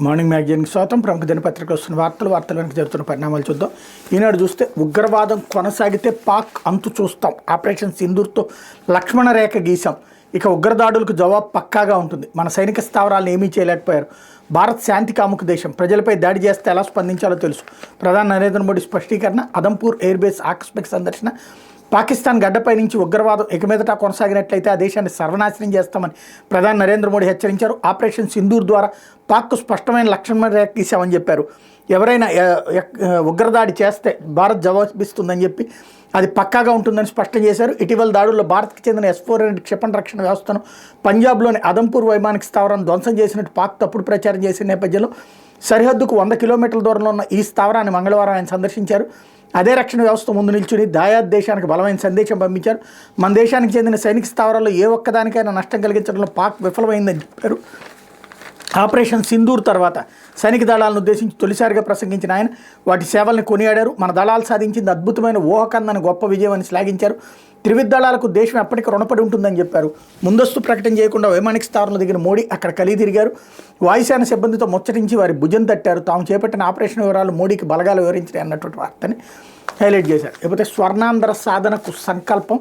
Morning మ్యాగజైన్కి స్వాగతం. ప్రముఖ దినపత్రికలు వస్తున్న వార్తల వెనక జరుగుతున్న పరిణామాలు చూద్దాం. ఈనాడు చూస్తే ఉగ్రవాదం కొనసాగితే పాక్ అంతు చూస్తాం, ఆపరేషన్ సింధూర్తో లక్ష్మణ రేఖ గీశాం, ఇక ఉగ్రదాడులకు జవాబు పక్కాగా ఉంటుంది, మన సైనిక స్థావరాలను ఏమీ చేయలేకపోయారు, భారత్ శాంతి కాముక దేశం, ప్రజలపై దాడి చేస్తే ఎలా స్పందించాలో తెలుసు, ప్రధాని నరేంద్ర మోడీ స్పష్టీకరణ, అదంపూర్ ఎయిర్ బేస్ ఆకస్మిక సందర్శన, పాకిస్తాన్ గడ్డపై నుంచి ఉగ్రవాదం ఇక మీదట కొనసాగినట్లయితే ఆ దేశాన్ని సర్వనాశనం చేస్తామని ప్రధాని నరేంద్ర మోడీ హెచ్చరించారు. ఆపరేషన్ సింధూర్ ద్వారా పాక్కు స్పష్టమైన లక్ష్మణ రేఖ గీశామని చెప్పారు. ఎవరైనా ఉగ్రదాడి చేస్తే భారత్ జవాబిస్తుందని చెప్పి అది పక్కాగా ఉంటుందని స్పష్టం చేశారు. ఇటీవల దాడుల్లో భారత్కి చెందిన S-400 క్షిపణి రక్షణ వ్యవస్థను పంజాబ్లోని అదంపూర్ వైమానిక స్థావరాన్ని ధ్వంసం చేసినట్టు పాక్ తప్పుడు ప్రచారం చేసిన నేపథ్యంలో సరిహద్దుకు 100 కిలోమీటర్ల దూరంలో ఉన్న ఈ స్థావరాన్ని మంగళవారం ఆయన సందర్శించారు. అదే రక్షణ వ్యవస్థ ముందు నిల్చుని దాయాద్ దేశానికి బలమైన సందేశం పంపించారు. మన దేశానికి చెందిన సైనిక స్థావరాల్లో ఏ ఒక్కదానికైనా నష్టం కలిగించడంలో పాక్ విఫలమైందని చెప్పారు. ఆపరేషన్ సింధూర్ తర్వాత సైనిక దళాలను ఉద్దేశించి తొలిసారిగా ప్రసంగించిన ఆయన వాటి సేవల్ని కొనియాడారు. మన దళాలు సాధించింది అద్భుతమైన ఊహకందని గొప్ప విజయం అని శ్లాఘించారు. త్రివిధ దళాలకు దేశం ఎప్పటికీ రుణపడి ఉంటుందని చెప్పారు. ముందస్తు ప్రకటన చేయకుండా వైమానిక స్థావరంలో దిగిన మోడీ అక్కడ కలిగి తిరిగారు. వాయుసేన సిబ్బందితో ముచ్చటించి వారి భుజం తట్టారు. తాము చేపట్టిన ఆపరేషన్ వివరాలు మోడీకి బలగాలు వివరించాయి అన్నటువంటి వార్తని హైలైట్ చేశారు. లేకపోతే స్వర్ణాంధ్ర సాధనకు సంకల్పం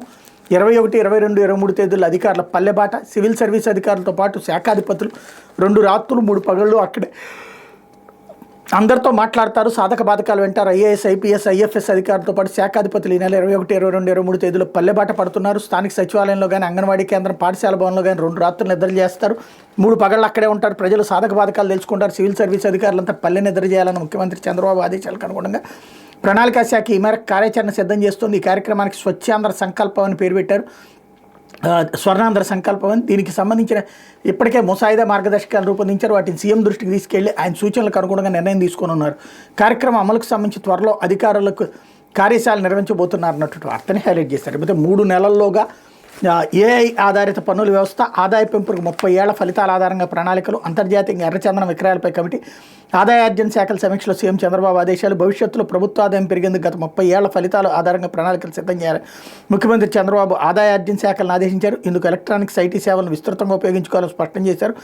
21, 22, 23 తేదీల్లో అధికారుల పల్లెబాట, సివిల్ సర్వీస్ అధికారులతో పాటు శాఖాధిపతులు 2 రాత్రులు 3 పగళ్ళు అక్కడే అందరితో మాట్లాడతారు. సాధక బాధకాలు వింటారు. IAS, IPS, IFS అధికారులతో పాటు శాఖాధిపతులు ఈ నెల 21, 22, 23 తేదీలో పల్లెబాట పడుతున్నారు. స్థానిక సచివాలయంలో కానీ, అంగన్వాడీ కేంద్రం, పాఠశాల భవన్లో కానీ 2 రాత్రులు నిద్రలు చేస్తారు. 3 పగళ్ళు అక్కడే ఉంటారు. ప్రజలు సాధక బాధకాలు తెలుసుకుంటారు. సివిల్ సర్వీస్ అధికారులంతా పల్లె నిద్ర చేయాలని ముఖ్యమంత్రి చంద్రబాబు ఆదేశాలకు అనుగుణంగా ప్రణాళికా శాఖ ఈ మేరకు కార్యాచరణ సిద్ధం చేస్తుంది. ఈ కార్యక్రమానికి స్వచ్ఛాంధ్ర సంకల్పం అని పేరు పెట్టారు. స్వర్ణాంధ్ర సంకల్పం అని. దీనికి సంబంధించిన ఇప్పటికే ముసాయిదా మార్గదర్శకాలు రూపొందించారు. వాటిని సీఎం దృష్టికి తీసుకెళ్లి ఆయన సూచనలకు అనుగుణంగా నిర్ణయం తీసుకొని ఉన్నారు. కార్యక్రమం అమలుకు సంబంధించి త్వరలో అధికారులకు కార్యశాల నిర్వహించబోతున్నారు అన్నట్టు వార్తని హైలైట్ చేశారు. అయితే 3 నెలల్లోగా AI ఆధారిత పన్నుల వ్యవస్థ, ఆదాయ పెంపుకు 30 ఏళ్ల ఫలితాల ఆధారంగా ప్రణాళికలు, అంతర్జాతీయంగా ఎర్రచందనం విక్రయాలపై కమిటీ, ఆదాయార్జన శాఖల సమీక్షలో సీఎం చంద్రబాబు ఆదేశాలు. భవిష్యత్తులో ప్రభుత్వ ఆదాయం పెరిగేందుకు గత 30 ఏళ్ల ఫలితాల ఆధారంగా ప్రణాళికలు సిద్ధం చేయాలి ముఖ్యమంత్రి చంద్రబాబు ఆదాయార్జన శాఖలను ఆదేశించారు. ఇందుకు ఎలక్ట్రానిక్స్ IT సేవలను విస్తృతంగా ఉపయోగించుకోవాలని స్పష్టం చేశారు.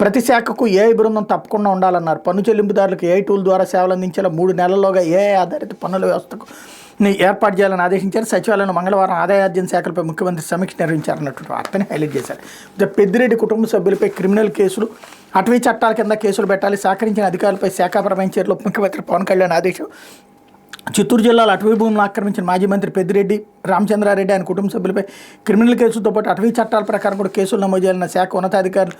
ప్రతి శాఖకు AI బృందం తప్పకుండా ఉండాలన్నారు. పన్ను చెల్లింపుదారులకు AI టూల్ ద్వారా సేవలు అందించేలా 3 నెలల్లోగా AI ఆధారిత పన్నుల వ్యవస్థకు ఏర్పాటు చేయాలని ఆదేశించారు. సచివాలయంలో మంగళవారం ఆదాయార్జన శాఖలపై ముఖ్యమంత్రి సమీక్ష నిర్వహించారన్నటువంటి వార్తని హైలైట్ చేశారు. పెద్దిరెడ్డి కుటుంబ సభ్యులపై క్రిమినల్ కేసులు, అటవీ చట్టాల కింద కేసులు పెట్టాలి, సహకరించిన అధికారులపై శాఖాపరమైన చర్యలు ముఖ్యమంత్రి పవన్ కళ్యాణ్ ఆదేశం. చిత్తూరు జిల్లాలో అటవీ భూములను ఆక్రమించిన మాజీ మంత్రి పెద్దిరెడ్డి రామచంద్రారెడ్డి ఆయన కుటుంబ సభ్యులపై క్రిమినల్ కేసులతో పాటు అటవీ చట్టాల ప్రకారం కూడా కేసులు నమోదు చేయాలన్న శాఖ ఉన్నతాధికారులు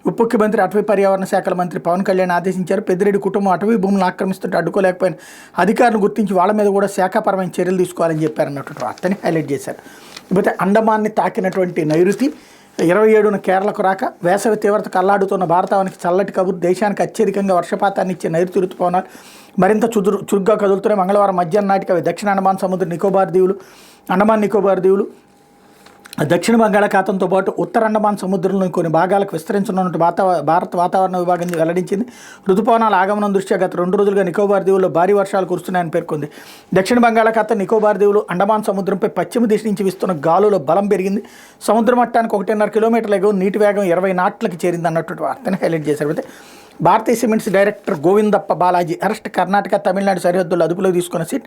ఉప ముఖ్యమంత్రి అటవీ పర్యావరణ శాఖల మంత్రి పవన్ కళ్యాణ్ ఆదేశించారు. పెద్దిరెడ్డి కుటుంబం అటవీ భూములను ఆక్రమిస్తుంటే అడ్డుకోలేకపోయిన అధికారులను గుర్తించి వాళ్ళ మీద కూడా శాఖాపరమైన చర్యలు తీసుకోవాలని చెప్పారన్నటువంటి వార్తని హైలైట్ చేశారు. ఇకపోతే అండమాన్ని తాకినటువంటి నైరుతి 27న కేరళకు రాక వేసవి తీవ్రతకు అల్లాడుతున్న భారతానికి చల్లటి కబురు. దేశానికి అత్యధికంగా వర్షపాతాన్ని ఇచ్చే నైరుతి ఋతుపవనాలు మరింత చురుగ్గా కదులుతున్నాయి. మంగళవారం మధ్యాహ్నం నాటికి అవి దక్షిణ అండమాన్ సముద్ర అండమాన్ నికోబార్ దీవులు, దక్షిణ బంగాళాఖాతంతో పాటు ఉత్తర అండమాన్ సముద్రంలోని కొన్ని భాగాలకు విస్తరించనున్నట్టు భారత వాతావరణ విభాగం వెల్లడించింది. ఋతుపవనాల ఆగమనం దృష్ట్యా గత 2 రోజులుగా నికోబార్ దీవుల్లో భారీ వర్షాలు కురుస్తున్నాయని పేర్కొంది. దక్షిణ బంగాళాఖాతం, నికోబార్ దీవులు, అండమాన్ సముద్రంపై పశ్చిమ దిశ నుంచి వీస్తున్న గాలుల బలం పెరిగింది. సముద్ర మట్టానికి 1.5 కిలోమీటర్ల ఎగువ నీటి వేగం 20 నాట్లకి చేరింది అన్నట్టు వార్తని హైలైట్ చేశారు. అయితే Bharatiya cements director Govindappa Balaji arrest. Karnataka, Tamil Nadu సరిహద్దుల్లో అదుపులో తీసుకున్న సిట్.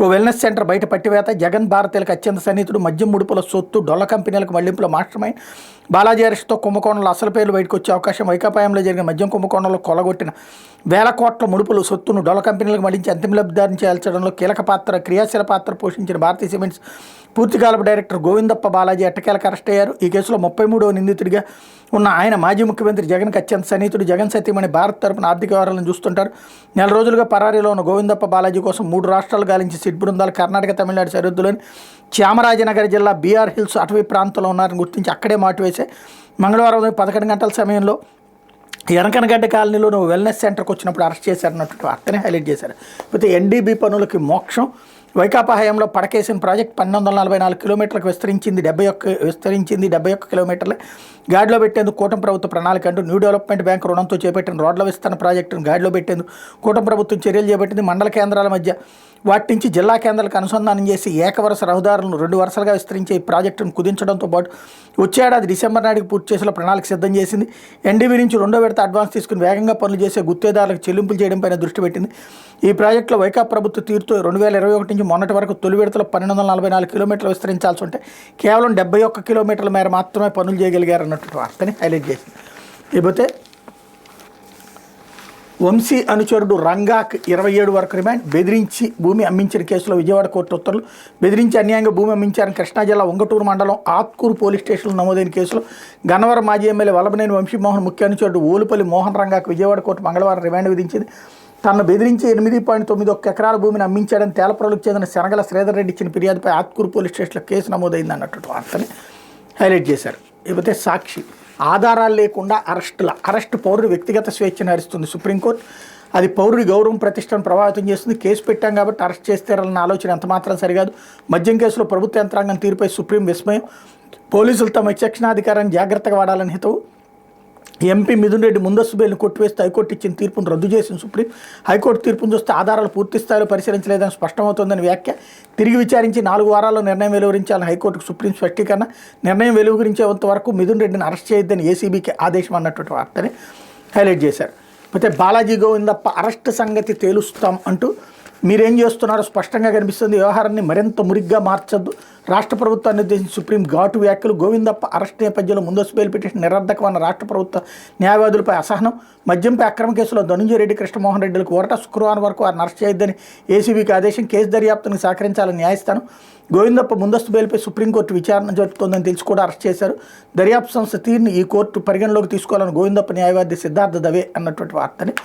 ఓ వెల్నెస్ సెంటర్ బయట పట్టివేత. జగన్ భారతీయులకు అత్యంత సన్నిహితుడు, మద్యం ముడుపుల సొత్తు, డొల్ల కంపెనీలకు మళ్లింపుల మాస్టర్మై. బాలాజీ అరెస్ట్తో కుంభకోణంలో అసలు పేర్లు బయటకు వచ్చే అవకాశం. వైకాపాయంలో జరిగిన మద్యం కుంభకోణంలో కొలగొట్టిన వేల కోట్ల ముడుపులు సొత్తును డొల్ల కంపెనీలకు మళ్లించి అంతిమ లబ్ధిదారిని చేల్చడంలో క్రియాశీల పాత్ర పోషించిన భారతీయ సిమెంట్స్ పూర్తికాలపు డైరెక్టర్ గోవిందప్ప బాలాజీ ఎట్టకేలకు అరెస్ట్ అయ్యారు. ఈ కేసులో 33వ నిందితుడిగా ఉన్న ఆయన మాజీ ముఖ్యమంత్రి జగన్కి అత్యంత సన్నిహితుడు. జగన్ సతీమణి భారత్ తరపున ఆర్థిక వ్యవహారాలను చూస్తుంటారు. 4 రోజులుగా పరారీలో ఉన్న గోవిందప్ప బాలాజీ కోసం 3 రాష్ట్రాలు గాలించి సిట్ బృందాలు కర్ణాటక, తమిళనాడు సరిహద్దులోని చామరాజనగర్ జిల్లా BR హిల్స్ అటవీ ప్రాంతంలో ఉన్నారని గుర్తించి అక్కడే మాటివేశాయి. మంగళవారం ఉదయం 11 గంటల సమయంలో ఎనకనగడ్డ కాలనీలో వెల్నెస్ సెంటర్కి వచ్చినప్పుడు అరెస్ట్ చేశారన్నట్టు వార్తని హైలైట్ చేశారు. అయితే NDB పనులకి మోక్షం. వైకాపా హయాంలో పడకేసిన ప్రాజెక్ట్ 1244 కిలోమీటర్లకు విస్తరించింది 71 కిలోమీటర్లే. గాడిలో పెట్టేందుకు కూటమి ప్రభుత్వ ప్రణాళిక అంటూ న్యూ డెవలప్మెంట్ బ్యాంక్ రుణంతో చేపట్టిన రోడ్ల విస్తరణ ప్రాజెక్టును గాడిలో పెట్టేందుకు కూటమి ప్రభుత్వం చర్యలు చేపట్టింది. మండల కేంద్రాల మధ్య వాటి నుంచి జిల్లా కేంద్రాలకు అనుసంధానం చేసి ఏకవరుస రహదారులను 2 వరుసలుగా విస్తరించే ఈ ప్రాజెక్టును కుదించడంతో పాటు వచ్చే ఏడాది డిసెంబర్ నాటికి పూర్తి చేసేలా ప్రణాళిక సిద్ధం చేసింది. ఎన్డీబీ నుంచి 2వ విడత అడ్వాన్స్ తీసుకుని వేగంగా పనులు చేసే గుత్తేదారులకు చెల్లింపులు చేయడంపైన దృష్టి పెట్టింది. ఈ ప్రాజెక్టులో వైకాపా ప్రభుత్వ తీరుతో 2021 నుంచి మొన్నటి వరకు తొలి విడతలో 1244 కిలోమీటర్లు విస్తరించాల్సి ఉంటే కేవలం 71 కిలోమీటర్ల మేర మాత్రమే పనులు చేయగలిగారన్నట్టు వార్తని హైలైట్ చేసింది. ఇకపోతే వంశీ అనుచరుడు రంగాకు 27 వరకు రిమాండ్. బెదిరించి భూమి అమ్మించిన కేసులో విజయవాడ కోర్టు ఉత్తర్వులు. బెదిరించి అన్యాయంగా భూమి అమ్మించారని కృష్ణా జిల్లా ఉంగటూరు మండలం ఆత్కూరు పోలీస్ స్టేషన్లో నమోదైన కేసులో గన్నవరం మాజీ ఎమ్మెల్యే వల్లభనేని వంశీమోహన్ ముఖ్య అనుచరుడు ఓలుపల్లి మోహన్ రంగాకు విజయవాడ కోర్టు మంగళవారం రిమాండ్ విధించింది. తనను బెదిరించి 8.91 ఎకరాల భూమిని అమ్మించాడని తేలప్రలకు చెందిన శనగల శ్రీధర్ రెడ్డి ఇచ్చిన ఫిర్యాదుపై ఆత్కూరు పోలీస్ స్టేషన్లో కేసు నమోదైంది అన్నట్టు వార్తని హైలైట్ చేశారు. ఇకపోతే సాక్షి ఆధారాలు లేకుండా అరెస్ట్ పౌరుడి వ్యక్తిగత స్వేచ్ఛను హరిస్తుంది సుప్రీంకోర్టు. అది పౌరుడి గౌరవం ప్రతిష్టను ప్రభావితం చేస్తుంది. కేసు పెట్టాం కాబట్టి అరెస్ట్ చేస్తారన్న ఆలోచన ఎంత మాత్రం సరికాదు. మద్యం కేసులో ప్రభుత్వ యంత్రాంగం తీరుపై సుప్రీం విస్మయం. పోలీసులు తమ విచక్షణాధికారాన్ని జాగ్రత్తగా వాడాలని హితవు. ఎంపీ మిథున్ రెడ్డి ముందస్తు బెయిల్ను కొట్టివేస్తే హైకోర్టు ఇచ్చిన తీర్పును రద్దు చేసిన సుప్రీం. హైకోర్టు తీర్పును చూస్తే ఆధారాలు పూర్తి స్థాయిలో పరిశీలించలేదని స్పష్టమవుతోందని వ్యాఖ్య. తిరిగి విచారించి 4 వారాల్లో నిర్ణయం వెలువరించాలని హైకోర్టుకు సుప్రీం స్పష్టీకరణ. నిర్ణయం వెలువరించేంత వరకు మిథున్ రెడ్డిని అరెస్ట్ చేయొద్దని ఏసీబీకి ఆదేశం అన్నటువంటి వార్తని హైలైట్ చేశారు. అయితే బాలాజీ గోవిందప్ప అరెస్ట్ సంగతి తేలుస్తాం అంటూ మీరేం చేస్తున్నారో స్పష్టంగా కనిపిస్తుంది. వ్యవహారాన్ని మరింత మురిగ్గా మార్చొద్దు. రాష్ట్ర ప్రభుత్వాన్ని ఉద్దేశించి సుప్రీం ఘాటు వ్యాఖ్యలు. గోవిందప్ప అరెస్ట్ నేపథ్యంలో ముందస్తు బెయిల్ పిటిషన్ నిరర్ధకమన్న రాష్ట్ర ప్రభుత్వ న్యాయవాదులపై అసహనం. మద్యంపై అక్రమ కేసులో ధనుంజయ రెడ్డి, కృష్ణమోహన్ రెడ్డిలకు ఊరట. శుక్రవారం వరకు వారిని అరెస్ట్ చేయొద్దని ఏసీబీకి ఆదేశం. కేసు దర్యాప్తునికి సహకరించాలని న్యాయస్థానం. గోవిందప్ప ముందస్తు బెయిల్పై సుప్రీంకోర్టు విచారణ జరుపుతోందని తెలిసి కూడా అరెస్ట్ చేశారు. దర్యాప్తు సంస్థ తీరుని ఈ కోర్టు పరిగణలోకి తీసుకోవాలని గోవిందప్ప న్యాయవాది సిద్ధార్థ దవే అన్నటువంటి వార్తని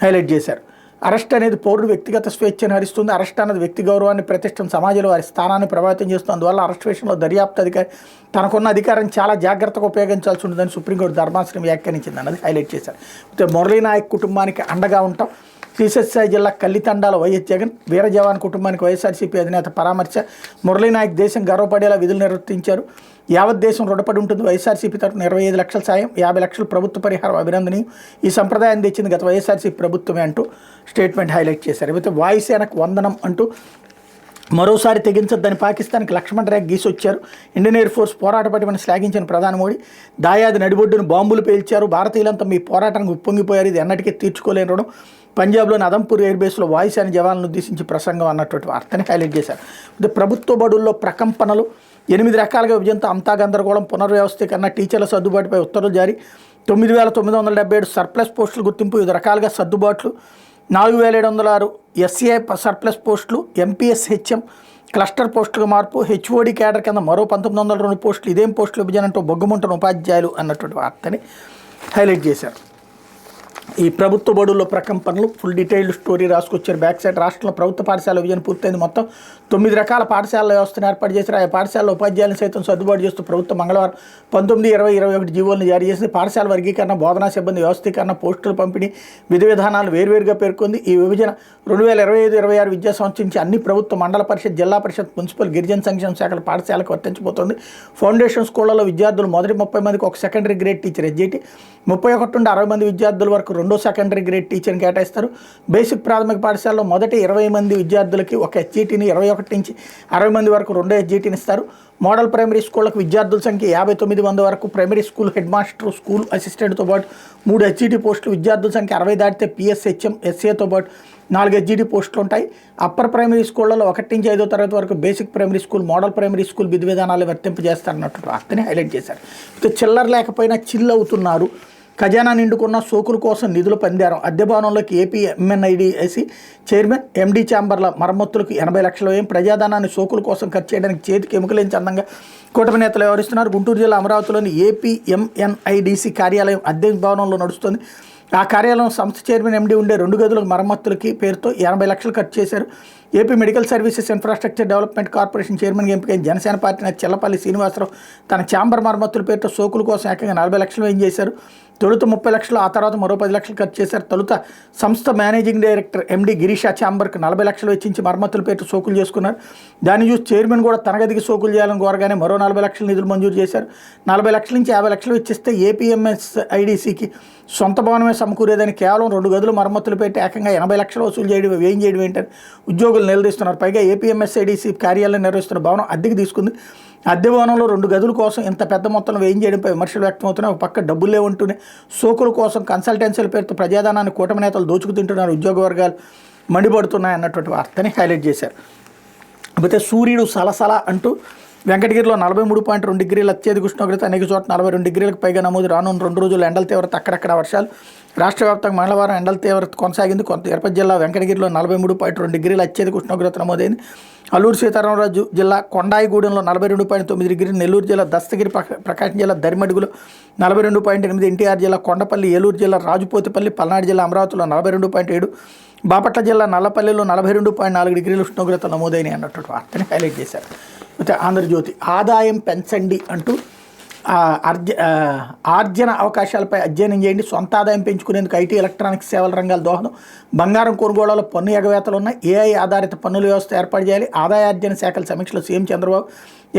హైలైట్ చేశారు. అరెస్ట్ అనేది పౌరుడు వ్యక్తిగత స్వేచ్ఛను హరిస్తుంది. అరెస్ట్ అనేది వ్యక్తి గౌరవాన్ని, ప్రతిష్టను, సమాజంలో వారి స్థానాన్ని ప్రభావితం చేస్తుంది. అందువల్ల అరెస్ట్ విషయంలో దర్యాప్తు అధికారి తనకున్న అధికారం చాలా జాగ్రత్తగా ఉపయోగించాల్సి ఉంటుందని సుప్రీంకోర్టు ధర్మాసనం వ్యాఖ్యానించింది అన్నది హైలైట్ చేశారు. అయితే మురళీ నాయక్ కుటుంబానికి అండగా ఉంటాం. శ్రీసత్యసాయి జిల్లా కల్లితండాల వైఎస్ జగన్. వీర జవాన్ కుటుంబానికి వైఎస్ఆర్సీపీ అధినేత పరామర్శ. మురళీ నాయక్ దేశం గర్వపడేలా విధులు నిర్వర్తించారు. యావత్ దేశం రుణపడి ఉంటుంది. వైఎస్ఆర్సీపీ తరఫున 25 లక్షల సాయం, 50 లక్షల ప్రభుత్వ పరిహారం అభినందనీయం. ఈ సంప్రదాయాన్ని తెచ్చింది గత వైఎస్ఆర్సీపీ ప్రభుత్వమే అంటూ స్టేట్మెంట్ హైలైట్ చేశారు. అయితే వాయుసేనకు వందనం అంటూ మరోసారి తెగించొద్దని పాకిస్తాన్కి లక్ష్మణ్ రేఖ గీసొచ్చారు. ఇండియన్ ఎయిర్ ఫోర్స్ పోరాట పటిమని శ్లాఘించిన ప్రధాని మోడీ. దాయాది నడిబొడ్డును బాంబులు పేల్చారు. భారతీయులంతా మీ పోరాటానికి ఉప్పొంగిపోయారు. ఇది ఎన్నటికీ తీర్చుకోలేని రుణం. పంజాబ్లోని అదంపూర్ ఎయిర్ బేస్లో వాయుసేన జవాన్లను ఉద్దేశించి ప్రసంగం అన్నటువంటి వార్తని హైలైట్ చేశారు. అయితే ప్రభుత్వ బడుల్లో ప్రకంపనలు. 8 రకాలుగా విభజనతో అంతా గందరగోళం. పునర్వ్యవస్థీకరణ. టీచర్ల సర్దుబాటుపై ఉత్తర్వులు జారీ. 9977 సర్ప్లస్ పోస్టులు గుర్తింపు. వివిధ రకాలుగా సర్దుబాట్లు. 4706 ఎస్ఏ సర్ప్లస్ పోస్టులు. ఎంపీఎస్ హెచ్ఎం క్లస్టర్ పోస్టులుగా మార్పు. హెచ్ఓడి క్యాడర్ కింద మరో 1902 పోస్టులు. ఇదేం పోస్టులు విభజన అంటూ బొగ్గుమంటున్న ఉపాధ్యాయులు అన్నటువంటి వార్తని హైలైట్ చేశారు. ఈ ప్రభుత్వ బడుల్లో ప్రకంపనలు ఫుల్ డీటెయిల్డ్ స్టోరీ రాసుకొచ్చారు. బ్యాక్ సైడ్ రాష్ట్రంలో ప్రభుత్వ పాఠశాల విభజన పూర్తయింది. మొత్తం 9 రకాల పాఠశాలల వ్యవస్థను ఏర్పాటు చేశారు. ఆ పాఠశాలలో ఉపాధ్యాయులను సైతం సర్దుబాటు చేస్తూ ప్రభుత్వం మంగళవారం 19, 20, 21 జీవోలను జారీ చేసింది. పాఠశాల వర్గీకరణ, బోధనా సిబ్బంది వ్యవస్థీకరణ, పోస్టుల పంపిణీ, విధి విధానాలు వేర్వేరుగా పేర్కొంది. ఈ విభజన 2025-26 విద్యా సంవత్సరం నుంచి అన్ని ప్రభుత్వ మండల పరిషత్, జిల్లా పరిషత్, మున్సిపల్, గిరిజన సంక్షేమ శాఖల పాఠశాలకు వర్తించబోతోంది. ఫౌండేషన్ స్కూళ్లలో విద్యార్థులు మొదటి 30 మందికి ఒక సెకండరీ గ్రేడ్ టీచర్ ఎస్జిటి, 31 నుండి 60 మంది విద్యార్థుల వరకు రెండో సెకండరీ గ్రేడ్ టీచర్ని కేటాయిస్తారు. బేసిక్ ప్రాథమిక పాఠశాలలో మొదటి 20 మంది విద్యార్థులకి ఒక ఎస్జిటిని, 21 నుంచి 60 మంది వరకు రెండో ఎస్జిటిని ఇస్తారు. మోడల్ ప్రైమరీ స్కూళ్లకు విద్యార్థుల సంఖ్య 59 మంది వరకు. Primary school head master, school అసిస్టెంట్తో పాటు 3 ఎస్జిటి పోస్టులు. విద్యార్థుల సంఖ్య 60 దాటితే పిఎస్, హెచ్ఎం, ఎస్ఏతో పాటు 4 ఎస్జిటి పోస్టులు ఉంటాయి. అప్పర్ ప్రైమరీ స్కూళ్లలో 1 నుంచి 5వ తరగతి వరకు basic primary school, model primary school విధి విధానాలు వర్తింపజేస్తారన్నట్టు వార్తని హైలైట్ చేశారు. చిల్లర లేకపోయినా చిల్ అవుతున్నారు. ఖజానా నిండుకున్న సోకుల కోసం నిధులు పందారం. అద్దె భవనంలోకి ఏపీ ఎంఎన్ఐడిసి చైర్మన్, ఎండీ ఛాంబర్ల మరమ్మతులకు 80 లక్షల వ్యయం. ప్రజాధనాన్ని సోకుల కోసం ఖర్చు చేయడానికి చేతికి ఎముకలేని చందంగా కూటమి నేతలు వ్యవహరిస్తున్నారు. గుంటూరు జిల్లా అమరావతిలోని ఏపీ ఎంఎన్ఐడిసి కార్యాలయం అద్దె భవనంలో నడుస్తుంది. ఆ కార్యాలయం సంస్థ చైర్మన్, ఎండీ ఉండే 2 గదులకు మరమ్మతులకి పేరుతో 80 లక్షలు ఖర్చు చేశారు. AP medical services infrastructure development corporation చైర్మన్గా ఎంపికైన జనసేన పార్టీ నేత చెల్లపల్లి శ్రీనివాసరావు తన ఛాంబర్ మరమ్మతుల పేరుతో సోకుల కోసం ఏకంగా 40 లక్షలు వ్యయం చేశారు. తొలుత 30 లక్షలు, ఆ తర్వాత మరో 10 లక్షలు ఖర్చు చేశారు. తొలుత సంస్థ మేనేజింగ్ డైరెక్టర్ ఎండి గిరీషా చాంబర్కి 40 లక్షలు వెచ్చించి మరమ్మతుల పేరు సోకులు చేసుకున్నారు. దాన్ని చూసి చైర్మన్ కూడా తన గదికి సోకులు చేయాలని కోరగానే మరో 40 లక్షల నిధులు మంజూరు చేశారు. 40 లక్షల నుంచి 50 లక్షలు ఇచ్చిస్తే ఏపీఎంఎస్ఐడిసికి సొంత భవనమే సమకూరేదని కేవలం 2 గదులు మరమ్మతులు పెట్టి ఏకంగా 80 లక్షలు వసూలు చేయడం ఏంటని ఉద్యోగులు నిలదీస్తున్నారు. పైగా ఏపీఎంఎస్ఐడిసి కార్యాలయం నిర్వహిస్తున్న భవనం అద్దెకి తీసుకుంది. అద్దె భవనంలో 2 గదుల కోసం ఇంత పెద్ద మొత్తంలో వ్యయం చేయడంపై విమర్శలు వ్యక్తమవుతున్నాయి. ఒక పక్క డబ్బులు లేవంటూనే సోకుల కోసం కన్సల్టెన్సీల పేరుతో ప్రజాధనాన్ని కూటమి నేతలు దోచుకు తింటున్నారు, ఉద్యోగ వర్గాలు మండిపడుతున్నాయి అన్నటువంటి వార్తని హైలైట్ చేశారు. అయితే సూర్యుడు సలసల అంటూ వెంకటగిరిలో 43.2 డిగ్రీల అత్యధిక ఉష్ణోగ్రత, అనేక చోట్ల 42 డిగ్రీలకు పైగా నమోదు. రానున్న 2 రోజులు ఎండల తీవ్రత, అక్కడక్కడ వర్షాలు. రాష్ట్ర వ్యాప్తంగా మంగళవారం ఎండల తీవ్రత కొనసాగింది. తిరుపతి జిల్లా వెంకటగిరిలో 43.2 డిగ్రీల అత్యధిక ఉష్ణోగ్రత నమోదైంది. అల్లూరు సీతారామరాజు జిల్లా కొండాయిగూడెంలో 42.9 డిగ్రీలు, నెల్లూరు జిల్లా దస్తగిరి, ప్రకాశం జిల్లా దరిమడుగులో 42.8, ఎన్టీఆర్ జిల్లా కొండపల్లి, ఏలూరు జిల్లా రాజుపోతిపల్లి, పల్నాడు జిల్లా అమరావతిలో 42.7, బాపట్ల జిల్లా నల్లపల్లిలో 42.4 డిగ్రీల ఉష్ణోగ్రత నమోదైనాయి అన్నటువంటి వార్తని హైలైట్ చేశారు. అయితే ఆంధ్రజ్యోతి ఆదాయం పెంచండి అంటూ ఆర్జన అవకాశాలపై అధ్యయనం చేయండి, సొంత ఆదాయం పెంచుకునేందుకు ఐటీ ఎలక్ట్రానిక్స్ సేవల రంగాల దోహదం, బంగారం కొనుగోళ్లలో పన్ను ఎగవేతలు ఉన్నాయి, ఏఐ ఆధారిత పన్నుల వ్యవస్థ ఏర్పాటు చేయాలి. ఆదాయార్జన శాఖల సమీక్షలో సీఎం చంద్రబాబు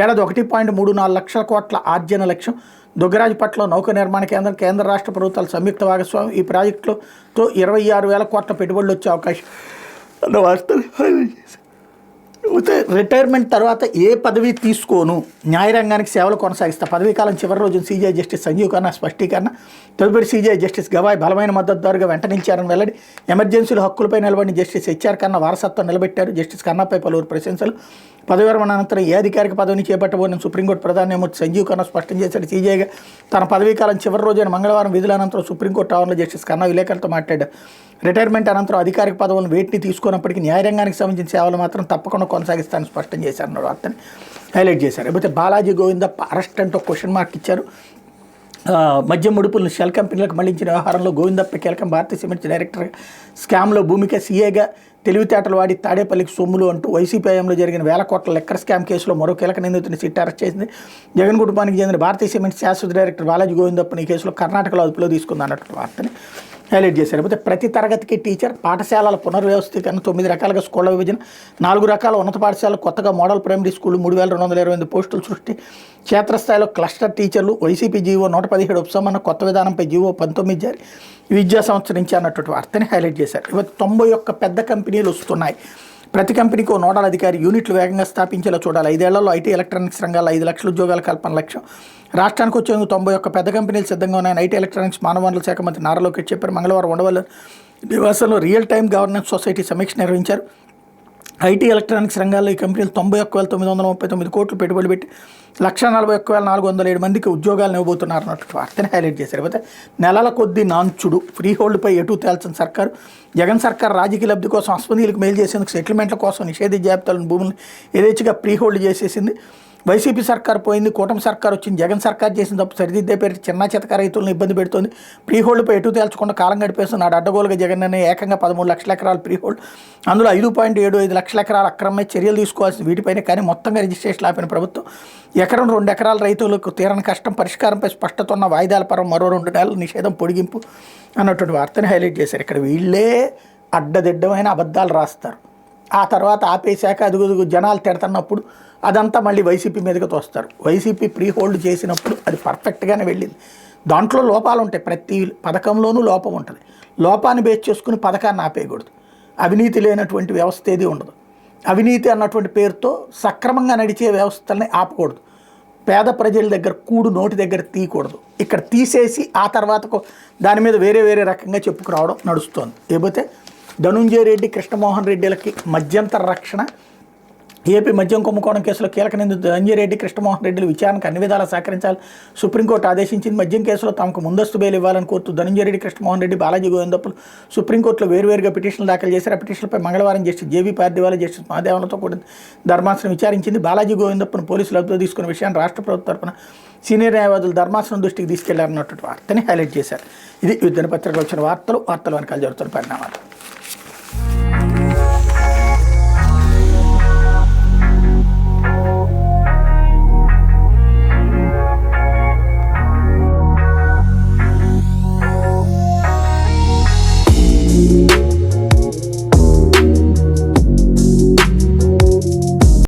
ఏడాది 1.34 లక్షల కోట్ల ఆర్జన లక్ష్యం. దుగ్గరాజపట్నంలో నౌక నిర్మాణ కేంద్రం, కేంద్ర రాష్ట్ర ప్రభుత్వాల సంయుక్త భాగస్వామ్యం. ఈ ప్రాజెక్టులతో 26,000 కోట్ల పెట్టుబడులు వచ్చే అవకాశం అన్న వార్తలు హైలైట్ చేశారు. రిటైర్మెంట్ తర్వాత ఏ పదవి తీసుకోను, న్యాయరంగానికి సేవలు కొనసాగిస్తా. పదవీకాలం చివరి రోజున సీజీఐ జస్టిస్ సంజీవ్ ఖన్నా స్పష్టీకరణ. తదుపరి సీజీఐ జస్టిస్ గవాయ్ బలమైన మద్దతుదారుగా వెంట నిలిచారని వెల్లడి. ఎమర్జెన్సీల హక్కులపై నిలబడిన జస్టిస్ హెచ్ఆర్ ఖన్నా వారసత్వం నిలబెట్టారు. జస్టిస్ ఖన్నాపై పలువురు ప్రశంసలు. పదవి విరమణ అనంతరం ఏ అధికారిక పదవిని చేపట్టబోనని సుప్రీంకోర్టు ప్రధాన న్యాయమూర్తి సంజీవ్ ఖన్నా స్పష్టం చేశాడు. సీజీఐగా తన పదవీకాలం చివరి రోజైన మంగళవారం విధుల అనంతరం సుప్రీంకోర్టు ఆవరణలో జస్టిస్ ఖన్నా విలేకరులతో మాట్లాడారు. రిటైర్మెంట్ అనంతరం అధికారిక పదవులను వేటిని తీసుకున్నప్పటికీ న్యాయరంగానికి సంబంధించిన సేవలు మాత్రం తప్పకుండా కొనసాగిస్తానని స్పష్టం చేశారన్న వార్తని హైలైట్ చేశారు. లేకపోతే బాలాజీ గోవిందప్ప అరెస్ట్ అంటూ క్వశ్చన్ మార్క్ ఇచ్చారు. మద్యం ముడుపులను షెల్ కంపెనీలకు మళ్లించిన వ్యవహారంలో గోవిందప్ప కీలకం. భారతీయ సిమెంట్స్ డైరెక్టర్ స్కామ్లో భూమిక సీఏగా తెలివితేటలు వాడి తాడేపల్లికి సొమ్ములు అంటూ వైసీపీ హయాంలో జరిగిన 1000 కోట్ల లెక్కర్ స్కామ్ కేసులో మరో కీలక నిందితుని సిట్ అరెస్ట్ చేసింది. జగన్ కుటుంబానికి చెందిన భారతీయ సిమెంట్స్ శాశ్వత డైరెక్టర్ బాలాజీ గోవిందప్పని ఈ కేసులో కర్ణాటకలో అదుపులో తీసుకుంది అన్నటువంటి వార్తని హైలైట్ చేశారు. లేకపోతే ప్రతి తరగతికి టీచర్, పాఠశాలల పునర్వ్యవస్థీకరణ, 9 రకాలుగా స్కూళ్ల విభజన, 4 రకాల ఉన్నత పాఠశాలలు, కొత్తగా మోడల్ ప్రైమరీ స్కూళ్లు, 3,228 పోస్టులు సృష్టి, క్షేత్రస్థాయిలో క్లస్టర్ టీచర్లు, వైసీపీ జీవో 117 ఉపశమన, కొత్త విధానంపై జీవో 19 జారీ, విద్యా సంవత్సరం నుంచి అన్నటువంటి వార్తని హైలైట్ చేశారు. ఇవాళ 91 పెద్ద కంపెనీలు వస్తున్నాయి. ప్రతి కంపెనీకి ఓ నోడల్ అధికారి, యూనిట్లు వేగంగా స్థాపించేలా చూడాలి. 5 ఏళ్లలో ఐటీ ఎలక్ట్రానిక్స్ రంగాల్లో 5 లక్షల ఉద్యోగాల కల్పన లక్ష్యం. రాష్ట్రానికి వచ్చేందుకు 91 పెద్ద కంపెనీలు సిద్ధంగా ఉన్నాయని ఐటీ ఎలక్ట్రానిక్స్ మానవ వనరుల శాఖ మంత్రి నారా లోకేష్ చెప్పారు. మంగళవారం ఉండవల్లి నివాసంలో రియల్ టైమ్ గవర్నెన్స్ సొసైటీ సమీక్ష నిర్వహించారు. ఐటీ ఎలక్ట్రానిక్స్ రంగాల్లో ఈ కంపెనీలు 91,939 కోట్లు పెట్టుబడి పెట్టి 1,41,407 మందికి ఉద్యోగాలు ఇవ్వబోతున్నారు అన్నట్టు వార్తని హైలైట్ చేశారు. అయితే నెలల కొద్దీ నాంచుడు, ఫ్రీ హోల్డ్పై ఎటు తేల్చిన సర్కారు. జగన్ సర్కార్ రాజకీయ లబ్ధి కోసం అస్పందీలకు మేలు చేసేందుకు సెటిల్మెంట్ల కోసం నిషేధిత జాబితాలను భూములను యథేచ్ఛగా ఫ్రీ హోల్డ్ చేసేసింది. వైసీపీ సర్కార్ పోయింది, కూటమి సర్కార్ వచ్చింది. జగన్ సర్కార్ చేసిన తప్పు సరిదిద్దే పేరు చిన్న చితక రైతులను ఇబ్బంది పెడుతోంది. ప్రీ హోల్డ్పై ఎటు తేల్చకుండా కాలం గడిపేస్తుంది. నాడు అడ్డగోలుగా జగన్ అనే ఏకంగా 13 లక్షల ఎకరాలు ప్రీ హోల్డ్, అందులో 5.75 లక్షల ఎకరాలు అక్రమమే చర్యలు తీసుకోవాల్సింది వీటిపైనే. కానీ మొత్తంగా రిజిస్ట్రేషన్ ఆపిన ప్రభుత్వం ఎకరం 2 ఎకరాల రైతులకు తీరని కష్టం, పరిష్కారంపై స్పష్టత ఉన్న వాయిదాల పరం మరో 2 నెలల నిషేధం పొడిగింపు అన్నటువంటి వార్తని హైలైట్ చేశారు. ఇక్కడ వీళ్ళే అడ్డదిడ్డమైన అబద్ధాలు రాస్తారు. ఆ తర్వాత ఆపేశాక అదుగు జనాలు తిడుతున్నప్పుడు అదంతా మళ్ళీ వైసీపీ మీదకి తోస్తారు. వైసీపీ ప్రీ హోల్డ్ చేసినప్పుడు అది పర్ఫెక్ట్గానే వెళ్ళింది. దాంట్లో లోపాలు ఉంటాయి, ప్రతి పథకంలోనూ లోపం ఉంటుంది. లోపాన్ని బేస్ చేసుకుని పథకాన్ని ఆపేయకూడదు. అవినీతి లేనటువంటి వ్యవస్థ ఏది ఉండదు. అవినీతి అన్నటువంటి పేరుతో సక్రమంగా నడిచే వ్యవస్థల్ని ఆపకూడదు. పేద ప్రజల దగ్గర కూడు నోటి దగ్గర తీయకూడదు. ఇక్కడ తీసేసి ఆ తర్వాత దాని మీద వేరే వేరే రకంగా చెప్పుకురావడం నడుస్తోంది. లేకపోతే ధనుంజయ రెడ్డి, కృష్ణమోహన్ రెడ్డిలకి మధ్యంతర రక్షణ. ఏపీ మద్యం కుంభకోణం కేసులో కీలక నిందితుడు ధనంజయ రెడ్డి, కృష్ణమోహన్ రెడ్డిలు విచారణకు అన్ని విధాలా సహకరించాలి సుప్రీంకోర్టు ఆదేశించింది. మద్యం కేసులో తమకు ముందస్తు బెయిల్ ఇవ్వాలని కోరుతూ ధనంజయ రెడ్డి, కృష్ణమోహన్ రెడ్డి, బాలాజీ గోవిందప్పలు సుప్రీంకోర్టులో వేరువేరుగా పిటిషన్లు దాఖలు చేశారు. ఆ పిటిషన్లపై మంగళవారం జస్టిస్ జేబీ పార్దివాలా, జస్టిస్ మహాదేవన్లతో కూడిన ధర్మాసనం విచారించింది. బాలాజీ గోవిందప్పను పోలీసులు అదుపులో తీసుకున్న విషయాన్ని రాష్ట్ర ప్రభుత్వం తరపున సీనియర్ న్యాయవాదులు ధర్మాసనం దృష్టికి తీసుకెళ్లారన్నటువంటి వార్తని హైలైట్ చేశారు. ఇది దినపత్రికలో వచ్చిన వార్తలు వెనకాల జరుగుతున్న పరిణామాలు.